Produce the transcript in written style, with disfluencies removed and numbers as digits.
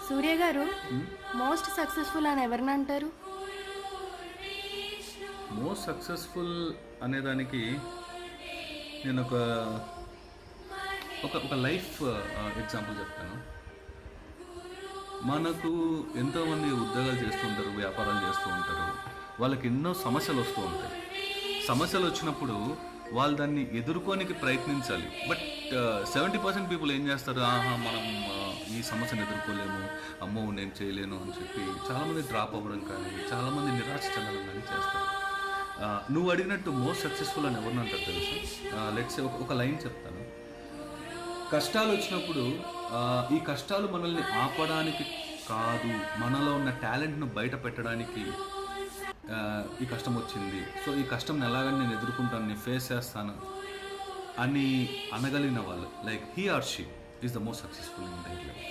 సూర్య గారు most successful అని ఎవరిని అంటారు? మోస్ట్ సక్సెస్ఫుల్ అనేదానికి నేను ఒక లైఫ్ ఎగ్జాంపుల్ చెప్తాను. మనకు ఎంతోమంది ఉద్యోగాలు చేస్తూ ఉంటారు, వ్యాపారాలు చేస్తూ ఉంటారు. వాళ్ళకి ఎన్నో సమస్యలు వస్తూ ఉంటాయి. సమస్యలు వచ్చినప్పుడు వాళ్ళు దాన్ని ఎదుర్కోనికి ప్రయత్నించాలి. బట్ 70% పీపుల్ ఏం చేస్తారు, మనం ఈ సమస్యను ఎదుర్కోలేము, అమ్మో నేను చేయలేను అని చెప్పి చాలామంది డ్రాప్ అవ్వడం కానీ, చాలామంది నిరాశ చెందడం కానీ చేస్తారు. నువ్వు అడిగినట్టు మోస్ట్ సక్సెస్ఫుల్ అని ఎవరిని అంటారు తెలుసా? లెట్స్ ఒక లైన్ చెప్తాను. కష్టాలు వచ్చినప్పుడు ఈ కష్టాలు మనల్ని ఆపడానికి కాదు, మనలో ఉన్న టాలెంట్ను బయట పెట్టడానికి ఈ కష్టం వచ్చింది. సో ఈ కష్టం ఎలాగని నేను ఎదుర్కొంటాను, నేను ఫేస్ చేస్తాను అని అనగలిగిన వాళ్ళు, like he or she is the most successful in their life.